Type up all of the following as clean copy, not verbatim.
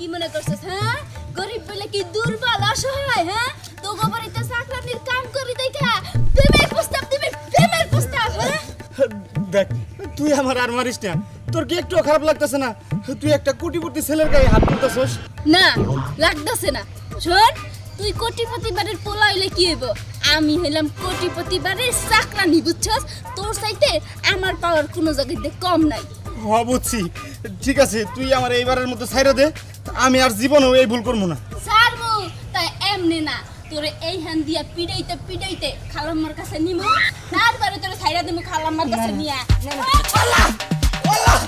কি মনে করছিস হ্যাঁ গরিব বলে কি দুর্বল অসহায় হ্যাঁ তো গোবরিতে চাকরানির কাম করি দেখা প্রেমের প্রস্তাব দিবে প্রেমের প্রস্তাব হ্যাঁ দেখ তুই আমার আর মারিস না তোর কি একটু খারাপ লাগতেছে না তুই একটা কোটিপতি ছেলের গায়ে হাত তুলতেছস না লাগতেছে না শোন তুই কোটিপতি বাড়ির পোলা হইলে কি হইব আমি হইলাম কোটিপতি বাড়ির চাকরানি বুঝছস তোর চাইতে আমার পাওয়ার কোনো জায়গাতে কম নাই হ্যাঁ বুঝছি ঠিক আছে তুই আমার এইবারের মতো ছাইরা দে আমি আর জীবনেও এই ভুল করবো না সারবো তাই এমনি না তোরে এই হ্যান দিয়া পিড়াইতে পিড়াইতে খালাম্মার কাছে নিমু তারপরে তোরে ছাইরা দিমু খালাম্মার কাছে নিয়া আল্লাহ আল্লাহ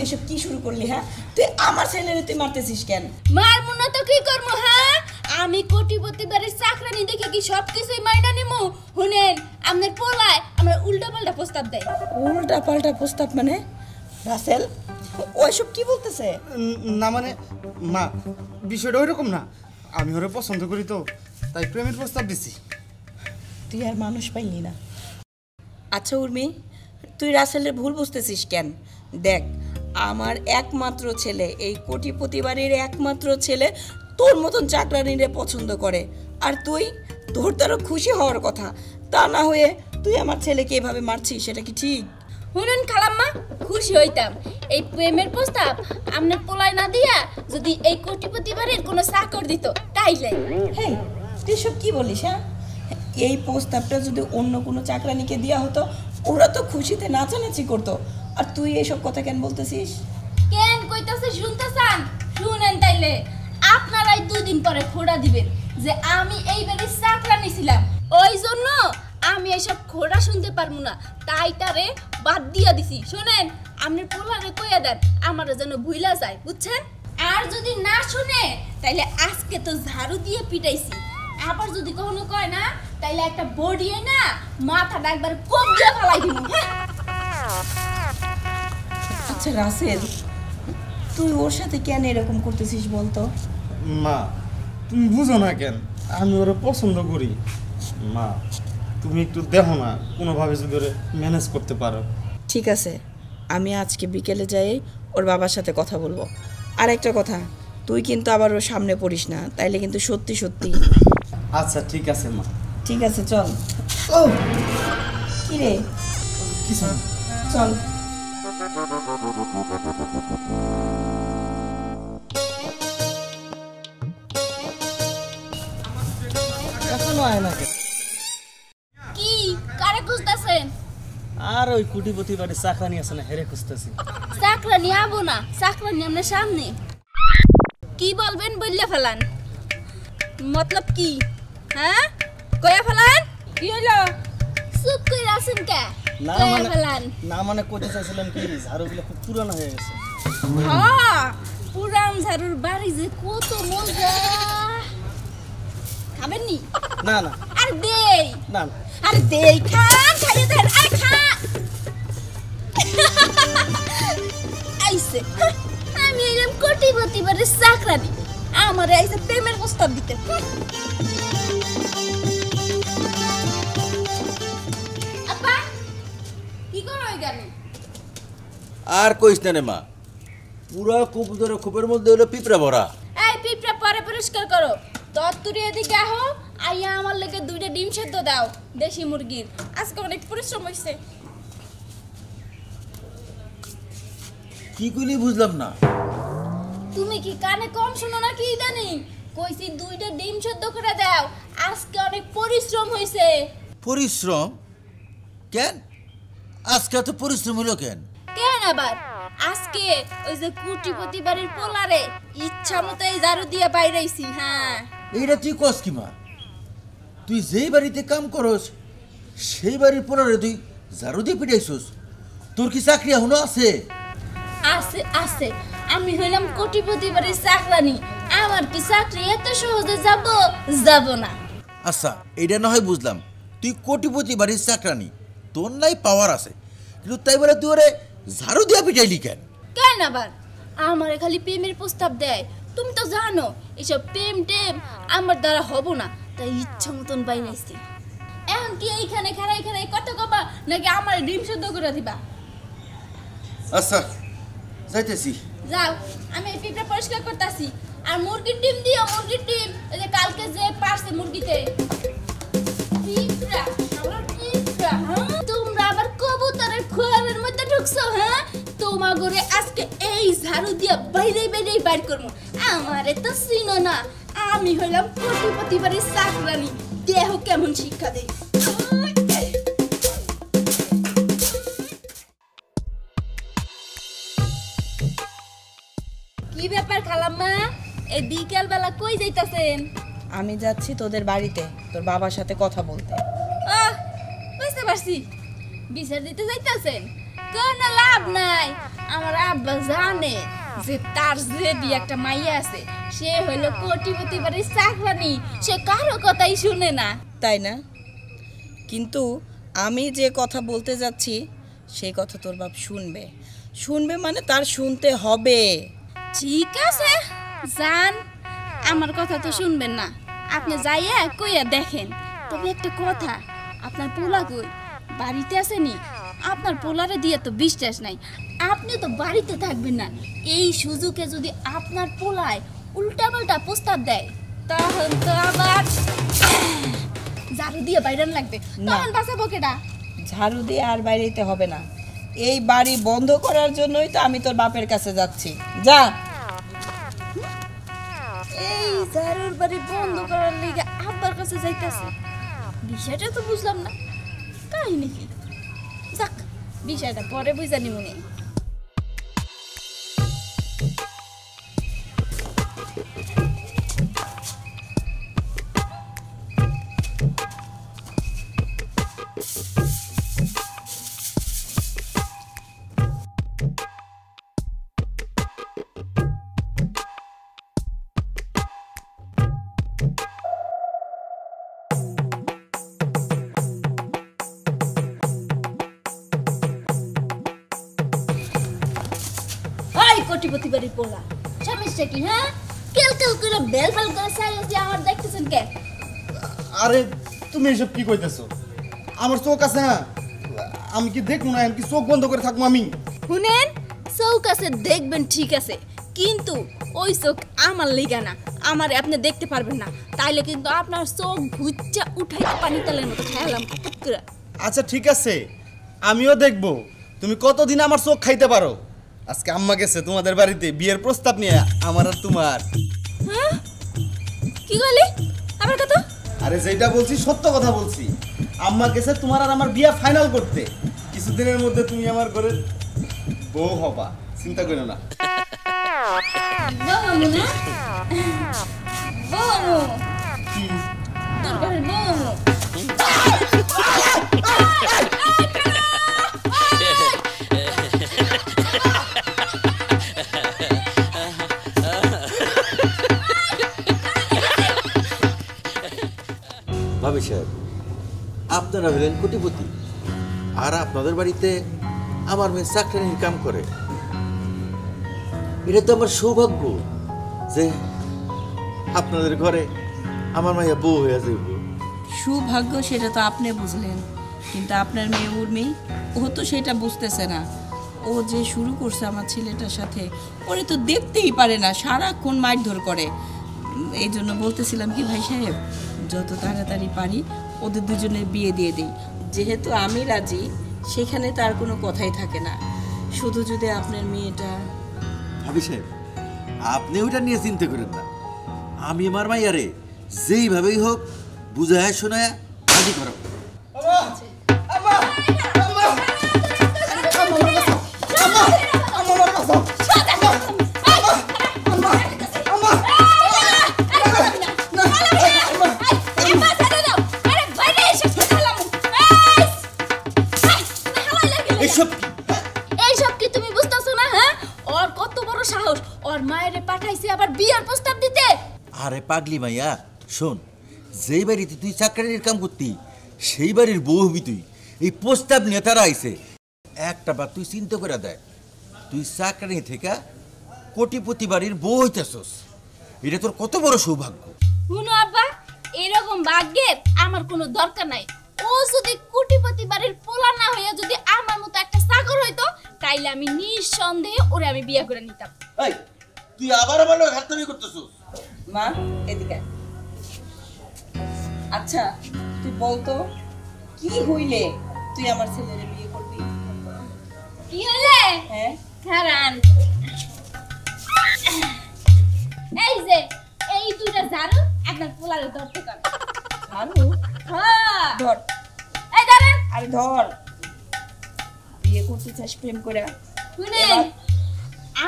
এসব কি শুরু করলি হ্যাঁ তুই আমার ছেলেরে তুই মারতেছিস কেন মারমু না তো কি করমু হ্যাঁ আমি কোটিপতি বাড়ির চাকরানি দেখে কি সব কিছুই মাইনা নিমু শুনেন আপনার পোলায় আমরা উল্টা পাল্টা প্রস্তাব দেয় উল্টা পাল্টা প্রস্তাব মানে রাসেল ওইসব কি বলতেছে না মানে মা বিষয়টা ওইরকম না আমি ওরে পছন্দ করি তো তাই প্রেমের প্রস্তাব দিছি তুই আর মানুষ পাইলি না আচ্ছা উর্মি তুই রাসেলের ভুল বুঝতেছিস কেন দেখ আমার একমাত্র ছেলে এই কোটিপতি বাড়ির একমাত্র ছেলে তোর মতন চাকরানিরে পছন্দ করে আর তুই তোর তারও খুশি হওয়ার কথা তা না হয়ে তুই আমার ছেলেকে এভাবে মারছিস সেটা কি ঠিক শুনেন খালাম্মা খুশি হইতাম এই প্রেমের প্রস্তাব আপনার পোলায় না দিয়া যদি এই কোটিপতি বাড়ির কোনো চাকর দিত তাইলে হ্যাঁ তুই সব কি বলিস হ্যাঁ এই প্রস্তাবটা যদি অন্য কোনো চাকরানিকে দেওয়া হতো ওরা তো খুশিতে নাচানাচি করতো আর তুই এইসব কথা কেন বলতেছিস কেন কইতাছে শুনতে চান শুনেন তাইলে আপনারাই দুদিন পরে খোড়া দিবেন যে আমি এই বাড়ির চাকরানি ছিলাম ওই জন্য আমি এইসব খোড়া শুনতে পারবো না তাই তারে বাদ দিয়া দিছি শুনেন আপনি পোলারে কইয়া দেন আমার যেন ভুইলা যায় বুঝছেন আর যদি না শুনে তাইলে আজকে তো ঝাড়ু দিয়ে পিটাইছি আবার যদি কখনো কয় না তাইলে একটা বডিয়ে না মাথাটা একবার কোপ দিয়ে ফেলাই দিব আচ্ছা রাসেল তুই ওর সাথে কেন এরকম করতেছিস বলতো মা তুমি বুঝো না কেন আমি ওরে পছন্দ করি মা তুমি একটু দেখো না কোনোভাবে যদি ওরে ম্যানেজ করতে পারো ঠিক আছে আমি আজকে বিকেলে যাই ওর বাবার সাথে কথা বলবো আর একটা কথা তুই কিন্তু আবার ওর সামনে পড়িস না তাইলে কিন্তু সত্যি সত্যি আচ্ছা ঠিক আছে মা ঠিক আছে চল ও কি রে কিছু না চল এখনো আয় না কি কারে খুঁজতেছেন আর ওই কোটিপতি বাড়ির চাকরানি আছে না হেরে খুঁজতেছি চাকরানি আবো না চাকরানি আপনার সামনে কি বলবেন বললে ফেলান মতলব কি হ্যাঁ কয়া ফেলান কি হলো চুপ করে আছেন কে না কয়া মানে ফেলান না মানে কইতে চাইছিলাম কি ঝাড়ুগুলো খুব পুরানো হয়ে গেছে হ্যাঁ পুরান ঝাড়ুর বাড়ি যে কত মজা খাবেন নি না না আর দেই না আর দেই খান খাইয়ে দেন আই খা আইছে আমি এরকম কোটিপতি বাড়ির চাকরানি আমার আইছে প্রেমের প্রস্তাব দিতে আপা কি করো এখানে আর কইস না রে মা পুরা কূপ ধরে কূপের মধ্যে হলো পিঁপড়া ভরা এই পিঁপড়া পরে পরিষ্কার করো তত্তুরি এদিকে আহো আইয়া আমার লেগে দুইটা ডিম সেদ্ধ দাও দেশি মুরগির আজকে অনেক পরিশ্রম হইছে কি কইলি বুঝলাম না তুমি কি কানে কম শোনো না কি জানি কইছি দুইটা ডিম সেদ্ধ করে দাও আজকে অনেক পরিশ্রম হইছে পরিশ্রম কেন আজকে তো পরিশ্রম হলো কেন কেন আবার আজকে ওই যে কোটিপতি বাড়ির পোলারে ইচ্ছা মতো এই ঝাড়ু দিয়ে বাইরেছি হ্যাঁ এইটা তুই কস কি মা তুই যেই বাড়িতে কাম করস সেই বাড়ির পরে তুই ঝাড়ু দিয়ে পিটাইছস তোর কি চাকরি এখনো আছে আছে আছে আমি হইলাম কোটিপতি বাড়ির চাকরানি আমার কি চাকরি এত সহজে যাব না আচ্ছা এইটা না হয় বুঝলাম তুই কোটিপতি বাড়ির চাকরানি তোর নাই পাওয়ার আছে কিন্তু তাই বলে তুই ওরে ঝাড়ু দিয়া পিটাইলি কেন? কেন আবার আমারে খালি প্রেমের প্রস্তাব দেয়? তুমি তো জানো এসব প্রেম টেম আমার দ্বারা হব না, তাই ইচ্ছা মতন বাইনাইছি। এখন কি এইখানে খাড়াই খাড়াই কত কবা নাকি আমার ডিম শুদ্ধ করে দিবা? আচ্ছা যাইতেছি। যাও, আমি এই পিঁপড়া পরিষ্কার করতেছি। আর মুরগির ডিম দিও, মুরগির ডিম। এই যে কালকে যে পারছে মুরগিতে পিঁপড়া, আমার পিঁপড়া। হ্যাঁ, তোমরা আবার কবুতরের খোয়ারের মধ্যে ঢুকছো? হ্যাঁ, তোমার ঘরে আজকে এই ঝাড়ু দিয়া বাইরে বাইরে বাইর করবো। আমারে তো চিনো না, আমি হইলাম কোটিপতি বাড়ির চাকরানি। দেহ কেমন শিক্ষা দেই। কি ব্যাপার খালাম্মা, এই বিকেল বেলা কই যাইতাছেন? আমি যাচ্ছি তোদের বাড়িতে তোর বাবার সাথে কথা বলতে। আহ, বুঝতে পারছি, বিচার দিতে যাইতাছেন। কোনো লাভ নাই। আমার আব্বা জানে যে তার যে একটা মাইয়া আছে, সে হইলো কোটিপতি বাড়ির চাকরানি, সে কারো কথাই শুনে না। তাই না? কিন্তু আমি যে কথা বলতে যাচ্ছি সেই কথা তোর বাপ শুনবে। শুনবে মানে তার শুনতে হবে। ঠিক আছে, যান। আমার কথা তো শুনবেন না, আপনি যাইয়া কইয়া দেখেন। তবে একটা কথা, আপনার পোলা কই? বাড়িতে আসেনি? আপনার পোলারে দিয়ে তো বিশ্বাস নাই, আপনি তো বাড়িতে থাকবেন না। এই সুযোগে যদি আপনার পোলায় উল্টাপাল্টা প্রস্তাব দেয়, তখন তো আবার ঝাড়ু দিয়ে বাইরান লাগবে। তখন বাঁচাবো কেডা? ঝাড়ু দিয়ে আর বাইরেতে হবে না। এই বাড়ি বন্ধ করার জন্যই তো আমি তোর বাপের কাছে যাচ্ছি। যা। এই ঝাড়ুর বাড়ি বন্ধ করার লিগে আব্বার কাছে যাইতাছে, বিষয়টা তো বুঝলাম না। কাহিনী কি? যাক, বিষয়টা পরে বুঝা নিমুনি। কোটিপতি বাড়ির পোলা, সমস্যা কি? হ্যাঁ, কেল কেল করে বেল বেল করে সাইলেন্স আমার দেখতেছেন কে? আরে তুমি এসব কি কইতেছো? আমার চোখ আছে না, আমি কি দেখবো না? আমি কি চোখ বন্ধ করে থাকবো? আমি শুনেন, চোখ আছে দেখবেন ঠিক আছে, কিন্তু ওই চোখ আমার লিগা না। আমারে আপনি দেখতে পারবেন না, তাইলে কিন্তু আপনার চোখ ঘুচ্চা উঠাই পানি তেলের মতো খেয়ালাম। আচ্ছা ঠিক আছে, আমিও দেখবো তুমি কতদিন আমার চোখ খাইতে পারো। আজকে আম্মা গেছে তোমাদের বাড়িতে বিয়ের প্রস্তাব নিয়ে, আমার আর তোমার। হ্যাঁ, কি বলি আমার কথা? আরে যেটা বলছি সত্য কথা বলছি। আম্মা গেছে তোমার আর আমার বিয়ে ফাইনাল করতে। কিছুদিনের মধ্যে তুমি আমার ঘরে বউ হবা, চিন্তা করো না। বউ না, বউ কি তোর ঘরে বউ? ভাবি সাহেব, আপনারা হলেন কোটিপতি, আর আপনাদের বাড়িতে আমার মেয়ে চাকরানির কাম করে। এটা তো আমার সৌভাগ্য যে আপনাদের ঘরে আমার মাইয়া বউ হয়ে যাইব। সুভাগ্য সেটা তো আপনি বুঝলেন, কিন্তু আপনার মেয়ে উর্মি, ও তো সেটা বুঝতেছে না। ও যে শুরু করছে আমার ছেলেটার সাথে, ওরে তো দেখতেই পারে না, সারাক্ষণ মারধর করে। এই জন্য বলতেছিলাম কি ভাই সাহেব, যত তাড়াতাড়ি পারি ওদের দুজনের বিয়ে দিয়ে দিই। যেহেতু আমি রাজি, সেখানে তার কোনো কথাই থাকে না। শুধু যদি আপনার মেয়েটা... ভাবি সাহেব, আপনি ওইটা নিয়ে চিন্তা করেন না। আমি আমার মাইয়ারে যেইভাবেই হোক বুঝায় শোনায় রাজি করাবো। এইসব কি তুমি বুঝতেছো না? হ্যাঁ, ওর কত বড় সাহস, ওর মায়েরে পাঠাইছে আবার বিয়ার প্রস্তাব দিতে। আরে পাগলি মাইয়া, শোন, যেই বাড়িতে তুই চাকরানির কাম করতি সেই বাড়ির বউ হবি তুই। এই প্রস্তাব নিয়ে তারা আইছে, একটা বার তুই চিন্তা করে দেখ, তুই চাকরি থেকে কোটিপতি বাড়ির বউ হইতেছস, এটা তোর কত বড় সৌভাগ্য। শুনো আব্বা, এরকম ভাগ্যের আমার কোনো দরকার নাই। ও যদি কোটিপতি বাড়ির পোলা না হইয়া যদি আমার মতো একটা চাকর হইতো, তাইলে আমি নিঃসন্দেহে ওরে আমি বিয়ে করে নিতাম। এই তুই আবার আমার লগে হাততালি করতেছস? মা এদিকে আয়। আচ্ছা তুই বলতো কি হইলে তুই আমার ছেলের বিয়ে করবি? কি হইলে? হ্যাঁ খারান, এই যে এই দুইটা ঝাড়ু আপনার পোলারে ধরতে কর। ঝাড়ু হ্যাঁ, ধর, এই ধরেন। আরে ধর। বিয়ে করতে চাস প্রেম করে? শুনেন,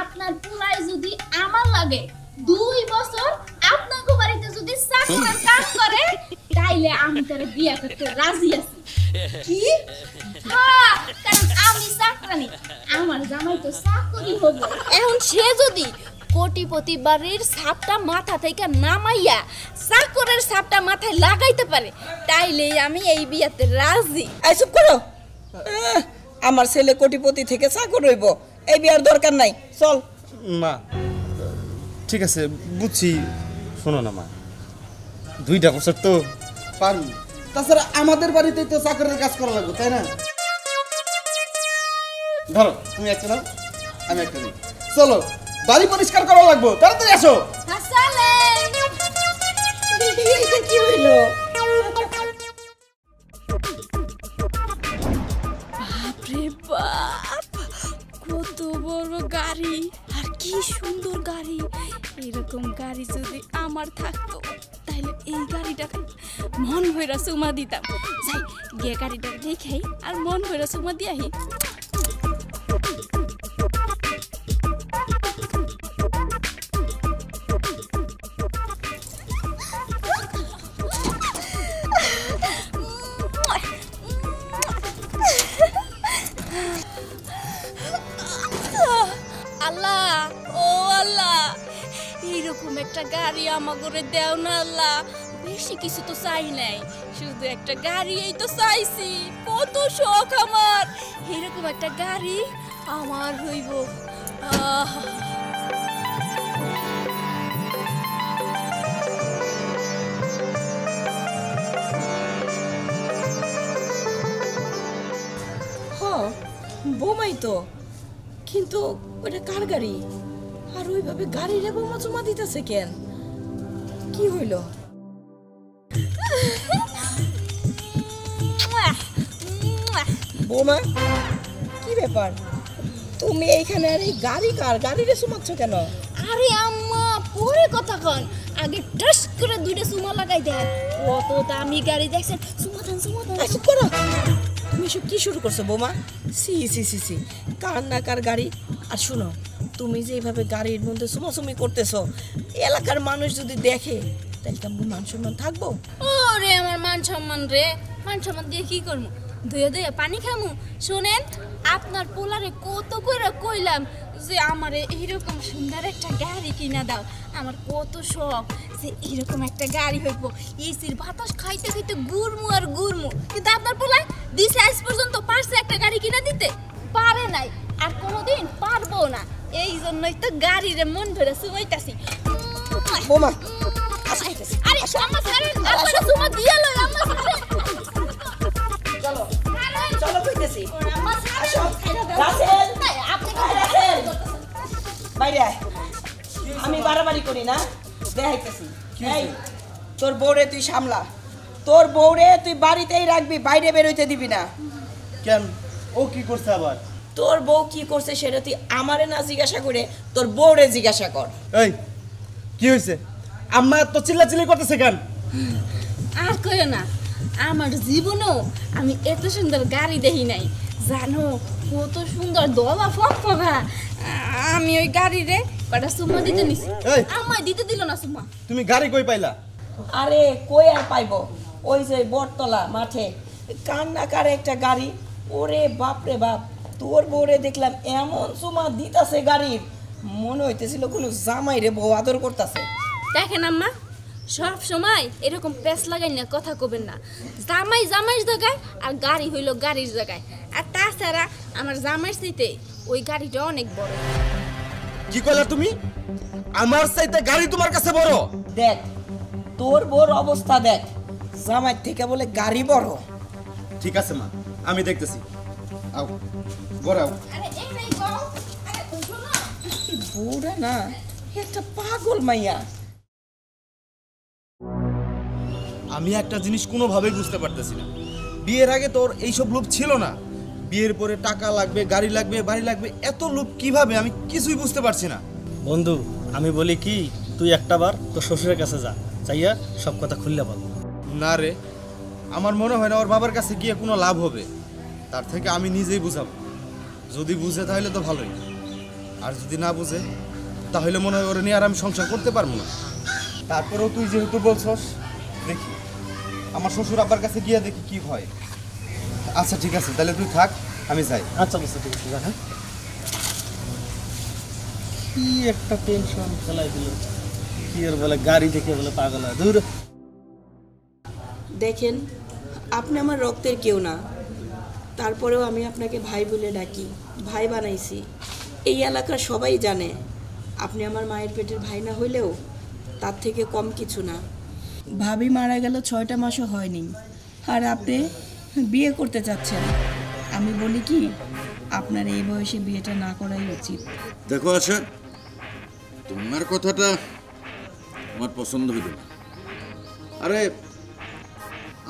আপনার পোলাই যদি আমার লাগে 2 বছর আপনাকে বাড়িতে যদি চাকরের কাজ করে, তাইলে আমি তারে বিয়ে করতে রাজি আছি। কি? হ্যাঁ, কারণ আমি চাকরানি, আমার জামাই তো চাকরি হবো। এখন সে যদি কোটিপতি বাড়ির ছাপটা মাথা থেকে নামাইয়া চাকরের ছাপটা মাথায় লাগাইতে পারে, তাইলে আমি এই বিয়েতে রাজি। এই চুপ করো। আমার ছেলে কোটিপতি থেকে চাকর হইব, এই বিয়ার দরকার নাই, চল। মা ঠিক আছে, বুঝছি। শোনো না মা, 2টা বছর তো পারবি, তাছাড়া আমাদের বাড়িতেই তো চাকরের কাজ করা লাগবে, তাই না? ধরো তুমি একটা নাও, আমি একটা নিই। চলো বাড়ি পরিষ্কার করা লাগবে, তাড়াতাড়ি আসো। আসলে কি হইলো? বাপরে বাপ, কত বড় গাড়ি, আর কি সুন্দর গাড়ি। এরকম গাড়ি যদি আমার থাকতো, তাহলে এই গাড়িটাকে মন ভইরা চুমা দিতাম। যাই গিয়ে গাড়িটা দেখাই আর মন ভইরা চুমা দিয়াহি। আল্লাহ, ও আল্লাহ, এইরকম একটা গাড়ি আমার করে দেও না আল্লাহ। বেশি কিছু তো চাই নাই, শুধু একটা গাড়ি এই তো চাইছি। কত শখ আমার, এরকম একটা গাড়ি আমার হইব। বোমাই তো, কিন্তু ওটা কার গাড়ি? আর ওইভাবে গাড়ি রে বোমা চুমা দিতেছে কেন? কি হইল? বোমা কি ব্যাপার? তুমি এইখানে আর এই গাড়ি কার? গাড়ি রে চুমাচ্ছ কেন? আরে আম্মা, পরে কথা কন, আগে টাস করে 2টা চুমা লাগাই দেন। কত দামি গাড়ি দেখছেন, চুমা দেন, চুমা দেন। চুপ করো। তুমি সব কি শুরু করছো বোমা? সি সি সি সি, কার না কার গাড়ি। আর শুনো, তুমি যে এইভাবে গাড়ির মধ্যে চুমাচুমি করতেছো, এলাকার মানুষ যদি দেখে, তাহলে তোমার মান সম্মান থাকবো? ওরে আমার মান সম্মান রে, মান সম্মান দিয়ে কি করবো? ধুয়ে ধুয়ে পানি খামু? শোনেন, আপনার পোলারে কত করে কইলাম যে আমারে এইরকম সুন্দর একটা গাড়ি কিনা দাও। আমার কত শখ যে এইরকম একটা গাড়ি হইব, এসির বাতাস খাইতে খাইতে গুড়মু আর গুড়মু। কিন্তু আপনার পোলায় দিছে আজ পর্যন্ত পারছে একটা গাড়ি কিনা দিতে? পারে নাই, আর কোনোদিন পারবো না। এই জন্যই তো গাড়িরে মন ভরে সুমাইতাছি। বোমা আরে আম্মা ছাড়েন, আপনারা সুমা দিয়া লই, আম্মা ছাড়েন। চলো চলো কইতেছি। আম্মা ছাড়েন। রাসেল, নাই, আপনি রাসেল, বাইরে আয়। আমি বাড়াবাড়ি করি না, দেখাইতেছি। এই তোর বউরে তুই সামলা, তোর বউরে তুই বাড়িতেই রাখবি, বাইরে বের হইতে দিবি না। কেন, ও কি করছে আবার? তোর বউ কি করছে সেটা তুই আমারে না জিজ্ঞাসা করে তোর বউরে জিজ্ঞাসা কর। এই কি হয়েছে? আম্মা তো চিল্লাচিল্লি করতেছে কেন? আর কইও না, আমার জীবনেও আমি এত সুন্দর গাড়ি দেখি নাই। জানো কত সুন্দর দলা ফকফকা। আমি ওই গাড়িরে কটা সুমা দিতে নিছি, এই! আমায় দিতে দিল না সুমা। তুমি গাড়ি কই পাইলা? আরে কই আর পাইবো, ওই যে বটতলা মাঠে কার না কার একটা গাড়ি। ওরে বাপ রে বাপ, তোর বউরে দেখলাম এমন চুমা দিতাছে গাড়ির, মনে হইতেছিল কোনো জামাই রে বউ আদর করতেছে। দেখেন আম্মা, সব সময় এরকম পেস লাগাই না কথা কবেন না। জামাই জামাইয়ের জায়গায় আর গাড়ি হইল গাড়ির জায়গায়। আর তাছাড়া আমার জামাইয়ের চাইতে ওই গাড়িটা অনেক বড়। কি কইলা তুমি? আমার চাইতে গাড়ি তোমার কাছে বড়? দেখ তোর বোর অবস্থা দেখ, জামাই থেকে বলে গাড়ি বড়। ঠিক আছে মা, আমি দেখতেছি। আও বড় আও। আরে এই নাই গো, আরে শোনো। বুড়া না, একটা পাগল মাইয়া। আমি একটা জিনিস কোনোভাবেই বুঝতে পারতেছি না, বিয়ের আগে তোর এইসব লোভ ছিল না, বিয়ের পরে টাকা লাগবে, গাড়ি লাগবে, বাড়ি লাগবে, এত লোভ কিভাবে? আমি কিছুই বুঝতে পারছি না। বন্ধু আমি বলি কি, তুই একটা বার তোর শ্বশুরের কাছে যা, চাইয়া সব কথা খুললে বল। না রে, আমার মনে হয় না ওর বাবার কাছে গিয়ে কোনো লাভ হবে, তার থেকে আমি নিজেই বুঝাবো। যদি বুঝে তাহলে তো ভালোই, আর যদি না বুঝে তাহলে মনে হয় ওর নিয়ে আর আমি সংসার করতে পারবো না। তারপরেও তুই যেহেতু বলছস, দেখি আমার শ্বশুর আব্বার কাছে গিয়ে দেখি কি হয়। আচ্ছা ঠিক আছে, তাহলে তুই থাক, আমি যাই। আচ্ছা বুঝতে ঠিক আছে, হ্যাঁ। কি একটা টেনশন ফেলাই দিল, কি আর বলে গাড়ি থেকে বলে পাগল হয় দূর। দেখেন আপনি আমার রক্তের কেউ না, তারপরেও আমি আপনাকে ভাই বলে ডাকি, ভাই বানাইছি। এই এলাকার সবাই জানে আপনি আমার মায়ের পেটের ভাই না হইলেও তার থেকে কম কিছু না। ভাবি মারা গেল 6টা মাসও হয়নি, আর আপনি বিয়ে করতে চাচ্ছেন। আমি বলি কি, আপনার এই বয়সে বিয়েটা না করাই উচিত। দেখো আশা, তোমার কথাটা আমার পছন্দ হইল না। আরে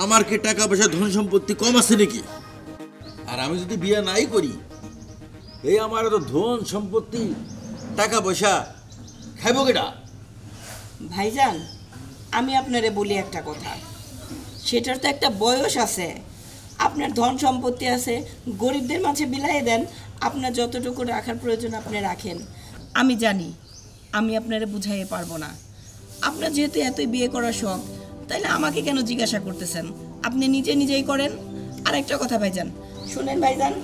আমার কি টাকা পয়সা ধন সম্পত্তি কম আছে নাকি? আর আমি যদি বিয়ে নাই করি, এই আমার তো ধন সম্পত্তি টাকা পয়সা খাইব কেটা? ভাইজান আমি আপনারে বলি একটা কথা, সেটার তো একটা বয়স আছে। আপনার ধন সম্পত্তি আছে, গরিবদের মাঝে বিলাইয়ে দেন, আপনার যতটুকু রাখার প্রয়োজন আপনি রাখেন। আমি জানি আমি আপনারে বুঝাইতে পারবো না। আপনার যেহেতু এতই বিয়ে করার শখ, তাইলে আমাকে কেন জিজ্ঞাসা করতেছেন? আপনি নিজে নিজেই করেন। আর একটা কথা ভাইজান শুনেন, ভাইজান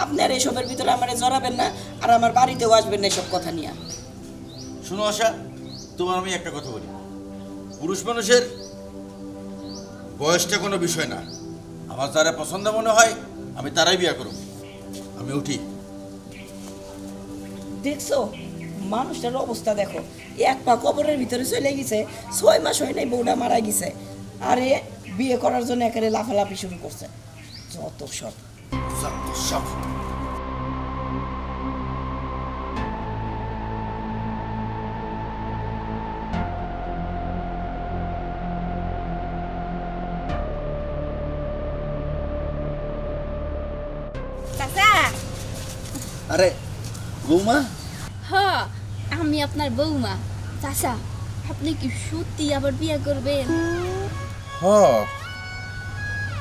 আপনার এসবের ভিতরে আমারে জড়াবেন না, আর আমার বাড়িতেও আসবেন না এসব কথা নিয়ে। শোনো আশা, তোমার আমি একটা কথা বলি, পুরুষ মানুষের বয়সটা কোনো বিষয় না। আমার যারা পছন্দ মনে হয় আমি তারাই বিয়ে করব। আমি উঠি। দেখছো মানুষটার অবস্থা দেখো, এক পা কবরের ভিতরে চলে গেছে, 6 মাস হয় নাই বউটা মারা গেছে, আরে বিয়ে করার জন্য একেবারে লাফালাফি শুরু করছে। যত সব সব চাচা। আরে বৌমা, হ, আমি আপনার বউমা। চাচা আপনি কি সত্যি আবার বিয়ে করবেন? হ,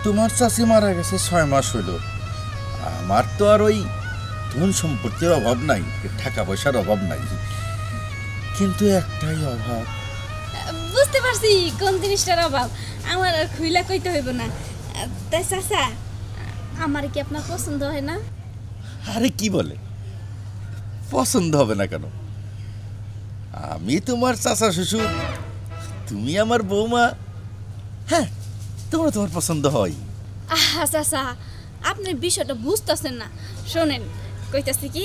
তোমার চাষি মারা গেছে 6 মাস হইল। আমার তো আর ওই ধন সম্পত্তির অভাব নাই, টাকা পয়সার অভাব নাই, কিন্তু একটাই অভাব। বুঝতে পারছি কোন জিনিসটার অভাব, আমার আর খুইলা কইতে হইব না। তাই চাচা আমার কি আপনার পছন্দ হয় না? আরে কি বলে, পছন্দ হবে না কেন? আমি তোমার চাচা শ্বশুর, তুমি আমার বৌমা, হ্যাঁ তোমার তোমার পছন্দ হয়। আহা চাচা, আপনি বিষয়টা বুঝতেছেন না। শোনেন, কইতাছি কি,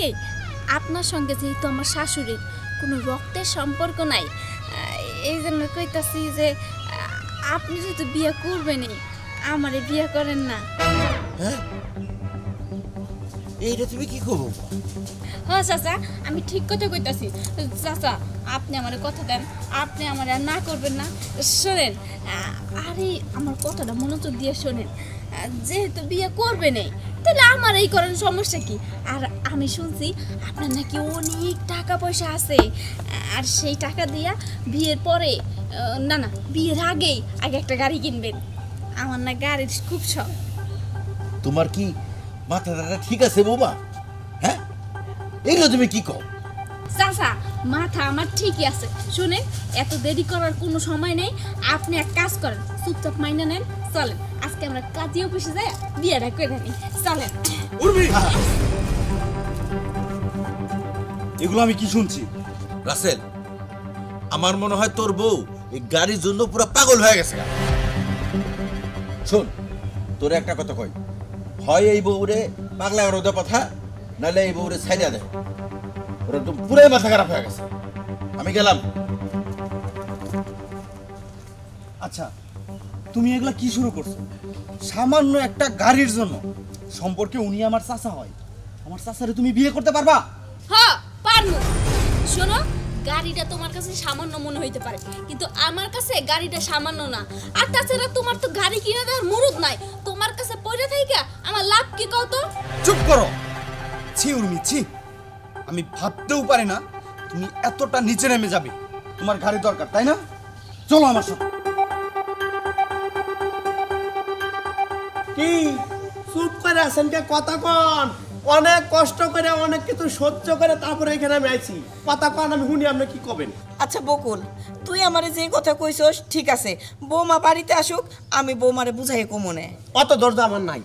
আপনার সঙ্গে যেহেতু আমার শাশুড়ির কোনো রক্তের সম্পর্ক নাই, এই জন্য কইতাছি যে আপনি যেহেতু বিয়ে করবেনই, আমারে বিয়ে করেন না। হ্যাঁ, এইটা তুমি কি করবো? হ্যাঁ চাচা, আমি ঠিক কথা কইতাছি। চাচা আপনি আমার কথা দেন, আপনি আমার আর না করবেন না। শোনেন, আরে আমার কথাটা মনোযোগ দিয়ে শোনেন। যেহেতু বিয়ে করবেনই, তাহলে আমার এই করেন, সমস্যা কি? আর আমি শুনছি আপনার নাকি অনেক টাকা পয়সা আছে, আর সেই টাকা দিয়া বিয়ের পরে, না না বিয়ের আগেই আগে একটা গাড়ি কিনবেন। আমার না গাড়ির খুব শখ। তোমার কি মাথাটা ঠিক আছে বৌমা? হ্যাঁ, এইগুলো তুমি কি কও? চাচা মাথা আমার ঠিকই আছে। শুনেন, এত দেরি করার কোনো সময় নেই। আপনি এক কাজ করেন, চুপচাপ মাইনা নেন, চলেন আজকে আমরা কাজী অফিসে যাই বিয়েটা করে নিই, চলেন। উর্মি, এগুলো আমি কি শুনছি? রাসেল, আমার মনে হয় তোর বউ এই গাড়ির জন্য পুরো পাগল হয়ে গেছে। শোন, তোর একটা কথা কই, হয় এই বউরে পাগলা আর ওদের কথা, নাহলে এই বউরে ছাইড়া দেয়। ওরা তো পুরাই মাথা খারাপ হয়ে গেছে। আমি গেলাম। আচ্ছা, তুমি এগুলা কি শুরু করছো? সামান্য একটা গাড়ির জন্য সম্পর্কে উনি আমার চাচা হয়, আমার চাচারে তুমি বিয়ে করতে পারবা? হ্যাঁ পারবো। শোনো, গাড়িটা তোমার কাছে সামান্য মনে হইতে পারে, কিন্তু আমার কাছে গাড়িটা সামান্য না। আর তাছাড়া তোমার তো গাড়ি কিনে দেওয়ার মুরুদ নাই, তোমার কাছে পয়সা থাইকা আমার লাভ কি কত? চুপ করো। ছি উর্মি, ছি। আমি ভাবতেও পারি না তুমি এতটা নিচে নেমে যাবে। তোমার গাড়ি দরকার, তাই না? চলো আমার সাথে। কি চুপ করে আছেন কে? কথা কন। অনেক কষ্ট করে অনেক কিছু সহ্য করে তারপরে এখানে আমি আইছি। কথা কন, আমি শুনি আপনি কি করবেন। আচ্ছা বকুল, তুই আমারে যে কথা কইছস ঠিক আছে, বৌমা বাড়িতে আসুক, আমি বৌমারে বুঝাই কমনে। অত দরদ আমার নাই।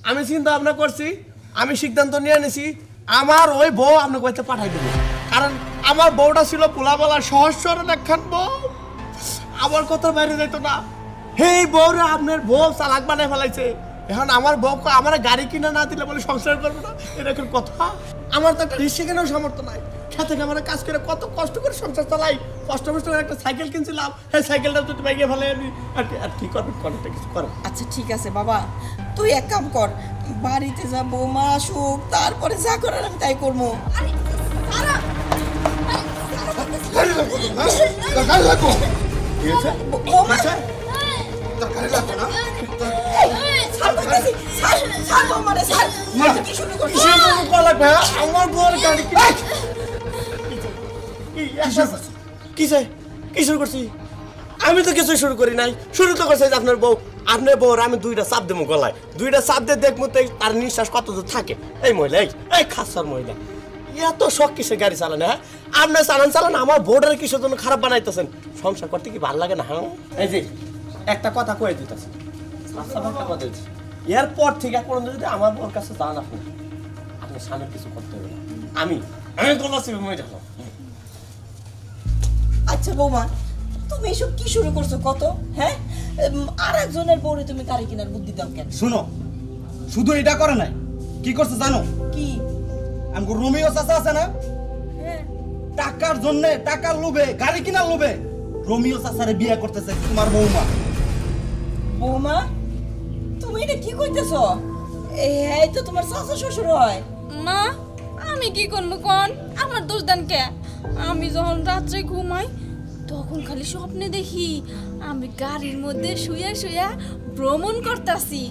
আমি চিন্তা ভাবনা করছি, আমি সিদ্ধান্ত নিয়ে নিছি, আমার ওই বউ আপনার কাছে পাঠাই দেবো। কারণ আমার বউটা ছিল পোলাপালা সহজ সরল একখান বউ, আমার কথা বাইরে যেত না। হেই বউরে আপনার বউ চালাক বানায় ফেলাইছে। এখন আমার বউকে আমার গাড়ি কিনে না দিলে বলে সংসার করবো না, এরকম কথা। আমার তো একটা রিক্সা কেনার সামর্থ্য নাই। খেতে আমার কাজ করে কত কষ্ট করে সংসার চালাই, কষ্ট করে একটা সাইকেল কিনছিলাম, সেই সাইকেলটা যদি বাইকে ফেলে আমি আর কি করবেন? কনটা কিছু করো। আচ্ছা ঠিক আছে বাবা, তুই এক কাম কর, বাড়িতে যা, বৌমা আসুক, তারপরে যা করার আমি তাই করবো। আরে সারা গাড়ি লাগবো তো, হ্যাঁ? তোর গাড়ি লাগবো। কি হয়েছে? বৌমা তোর গাড়ি লাগবে না? ছাড় বলতেছি, ছাড়, ছাড় বৌমারে, ছাড়। মা, কি শুরু করছিস? কিসের জন্য কল লাগবে? আমার বউর গাড়ি কি শুরু করছি? আমি তো কিছু শুরু করি নাই। শুরু তো করছে আপনার বউ। আপনার বউর আমি দুইটা চাপ দেবো গলায়, দুইটা চাপ দিয়ে দেখবো তো তার নিঃশ্বাস কত দূর থাকে। এই মহিলা, এই খাসার মহিলা, এত শখ কিসে গাড়ি চালান? হ্যাঁ আপনার চালান, আমার বউটার কিসের জন্য খারাপ বানাইতেছেন? সংসার করতে কি ভালো লাগে না? হ্যাঁ এই যে একটা কথা কয়ে দিতেছে, এরপর থেকে কোনো যদি আমার বউর কাছে যান আপনি, আপনার স্বামীর কিছু করতে হবে না। আমি বলছি যাবো। আচ্ছা বৌমা, তুমি এসব কি শুরু করছো কত? হ্যাঁ, আর একজনের বউরে তুমি গাড়ি কেনার বুদ্ধি দাও কেন? শুনো, শুধু এটা করে নাই, কি করছে জানো? কি? আমগো রোমিও চাচা আছে না, হ্যাঁ, টাকার জন্য, টাকার লোভে, গাড়ি কিনার লোভে রোমিও চাচারে বিয়ে করতেছে তোমার বৌমা। বৌমা তুমি এটা কি কইতেছো? এই তো তোমার শাশু শ্বশুর হয়। মা, আমি কি করবো কোন? আমার দোষ দেন কে? আমি যখন রাত্রে ঘুমাই তখন খালি স্বপ্নে দেখি আমি গাড়ির মধ্যে শুয়ে শুয়ে ভ্রমণ করতেছি।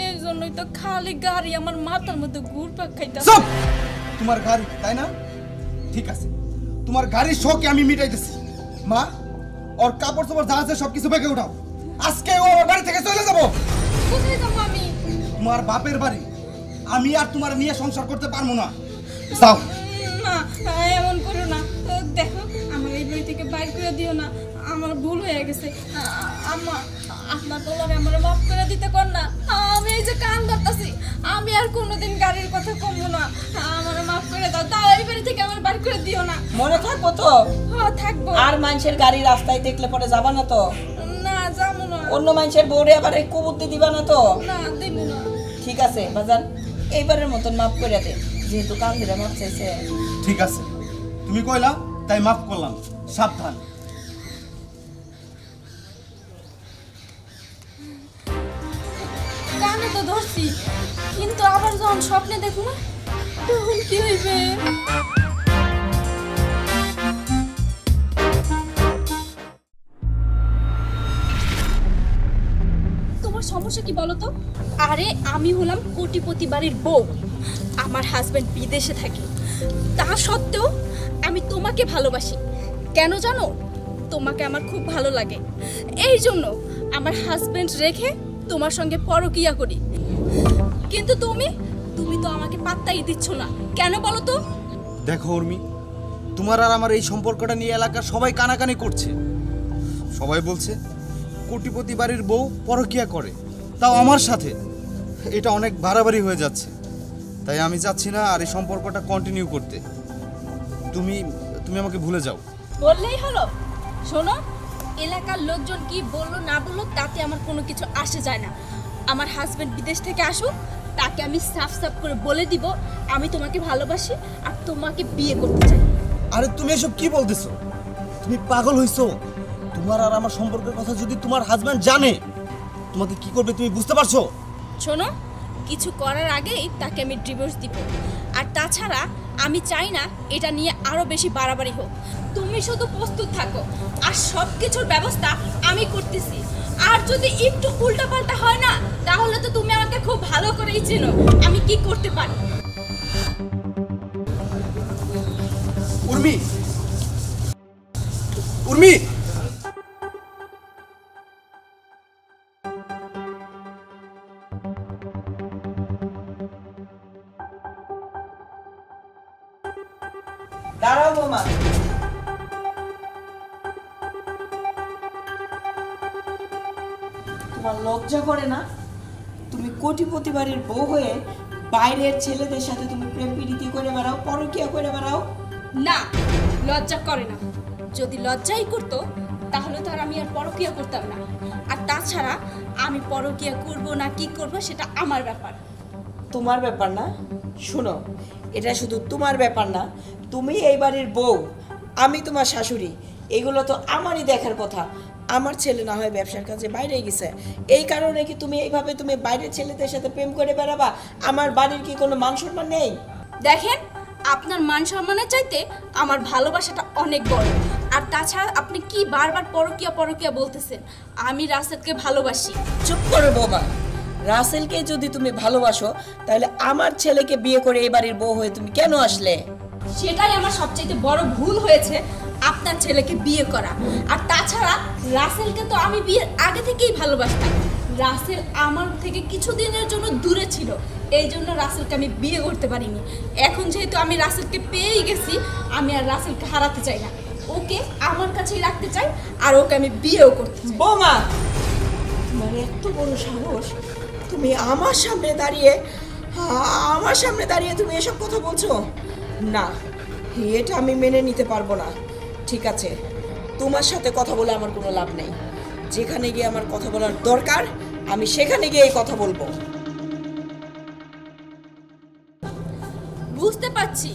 এর জন্যই তো খালি গাড়ি আমার মাথার মধ্যে ঘুরপাক খাইতেছে। চুপ! তোমার গাড়ি, তাই না? ঠিক আছে, তোমার গাড়ির শখকে আমি মিটাইতেছি। মা, ওর কাপড় চোপড় যা আছে সবকিছু বেঁকে উঠাও। আজকে ও আমার বাড়ি থেকে চলে যাবো। কোথায় যাবো আমি? তোমার বাপের বাড়ি। আমি আর তোমার নিয়ে সংসার করতে পারবো না। যাও। না, এমন করো না। দেখো, আমার এই বাড়ি থেকে বাইর করে দিও না, আমার ভুল হয়ে গেছে। আম্মা, আপনার তোলারে আমার মাফ করে দিতে কর না। আমি এই যে কান ধরতাছি, আমি আর কোনোদিন গাড়ির কথা কমবো না। আমার মাফ করে দাও, তাও এই বাড়ি থেকে আমার বাইর করে দিও না। মনে থাকবো তো? হ্যাঁ থাকবো। আর মানুষের গাড়ি রাস্তায় দেখলে পরে যাবা না তো? না, যাবো না। অন্য মানুষের বউরে আবার এই কুবুদ্ধি দিবা না তো? না, দেব না। ঠিক আছে বাজান, এইবারের মতন মাফ করে দে, যেহেতু কান ধরে মাফ চাইছে। ঠিক আছে, তুমি কইলা তাই মাফ করলাম। সাবধান। কানে তো ধরছি, কিন্তু আবার যখন স্বপ্নে দেখো না, তখন কি হইবে? তোমার সমস্যা কি বলো তো? আরে আমি হলাম কোটিপতি বাড়ির বউ, আমার হাজবেন্ড বিদেশে থাকে, তা সত্ত্বেও আমি তোমাকে ভালোবাসি। কেন জানো? তোমাকে আমার খুব ভালো লাগে, এই জন্য আমার হাজবেন্ড রেখে তোমার সঙ্গে পরকিয়া করি। কিন্তু তুমি তো আমাকে পাত্তাই দিচ্ছ না, কেন বলো তো? দেখো উর্মি, তোমার আর আমার এই সম্পর্কটা নিয়ে এলাকার সবাই কানাকানি করছে। সবাই বলছে কোটিপতি বাড়ির বউ পরকিয়া করে, তাও আমার সাথে। এটা অনেক বাড়াবাড়ি হয়ে যাচ্ছে, তাই আমি চাচ্ছি না আর এই সম্পর্কটা কন্টিনিউ করতে। তুমি আমাকে ভুলে যাও। বললেই হলো। শোনো, এলাকার লোকজন কি বললো না বললো তাতে আমার কোনো কিছু আসে যায় না। আমার হাজবেন্ড বিদেশ থেকে আসুক, তাকে আমি সাফ সাফ করে বলে দিব আমি তোমাকে ভালোবাসি আর তোমাকে বিয়ে করতে চাই। আরে তুমি এসব কি বলতেছো? তুমি পাগল হইছো? তোমার আর আমার সম্পর্কের কথা যদি তোমার হাজবেন্ড জানে তোমাকে কি করবে তুমি বুঝতে পারছো? শোনো, কিছু করার আগেই তাকে আমি ডিভোর্স দিব। আর তাছাড়া আমি চাই না এটা নিয়ে আরো বেশি বাড়াবাড়ি হোক। তুমি শুধু প্রস্তুত থাকো আর সব কিছুর ব্যবস্থা আমি করতেছি। আর যদি একটু উল্টাপাল্টা হয় না তাহলে তো তুমি আমাকে খুব ভালো করেই চেনো আমি কি করতে পারি। উর্মি, উর্মি, দাঁড়াও বোমা। তোমার লজ্জা করে না? তুমি কোটিপতি বাড়ির বউ হয়ে বাইরের ছেলেদের সাথে তুমি প্রেম প্রীতি করে বেড়াও, পরকীয়া করে বেড়াও। না, লজ্জা করে না। যদি লজ্জাই করতো তাহলে তো আর আমি আর পরকীয়া করতাম না। আর তাছাড়া আমি পরকীয়া করব না কি করব সেটা আমার ব্যাপার। তোমার ব্যাপার না? শোনো, এটা শুধু তোমার ব্যাপার না। তুমি এই বাড়ির বউ, আমি তোমার শাশুড়ি, এগুলো তো আমারই দেখার কথা। আমার ছেলে না হয় ব্যবসার কাজে বাইরে গেছে, এই কারণে কি তুমি এইভাবে তুমি বাইরের ছেলেদের সাথে প্রেম করে বেড়াবা? আমার বাড়ির কি কোনো মান সম্মান নেই? দেখেন, আপনার মান সম্মানের চাইতে আমার ভালোবাসাটা অনেক বড়। আর তাছাড়া আপনি কি বারবার পরকীয়া পরকীয়া বলতেছেন? আমি রাসেলকে ভালোবাসি। চুপ করো বৌমা। রাসেলকে যদি তুমি ভালোবাসো তাহলে আমার ছেলেকে বিয়ে করে এই বাড়ির বউ হয়ে তুমি কেন আসলে? সেটাই আমার সবচেয়ে বড় ভুল হয়েছে, আপনার ছেলেকে বিয়ে করা। আর তাছাড়া রাসেলকে তো আমি বিয়ের আগে থেকেই ভালোবাসতাম। রাসেল আমার থেকে কিছুদিনের জন্য দূরে ছিল, এই জন্য রাসেলকে আমি বিয়ে করতে পারিনি। এখন যেহেতু আমি রাসেলকে পেয়েই গেছি, আমি আর রাসেলকে হারাতে চাই না। ওকে আমার কাছেই রাখতে চাই আর ওকে আমি বিয়েও করতে চাই। বৌমা, তোমার এত বড় সাহস, তুমি আমার সামনে দাঁড়িয়ে তুমি এসব কথা বলছো? না, এটা আমি মেনে নিতে পারবো না। ঠিক আছে, তোমার সাথে কথা বলে আমার কোনো লাভ নেই। যেখানে গিয়ে আমার কথা বলার দরকার আমি সেখানে গিয়ে এই কথা বলবো। বুঝতে পারছি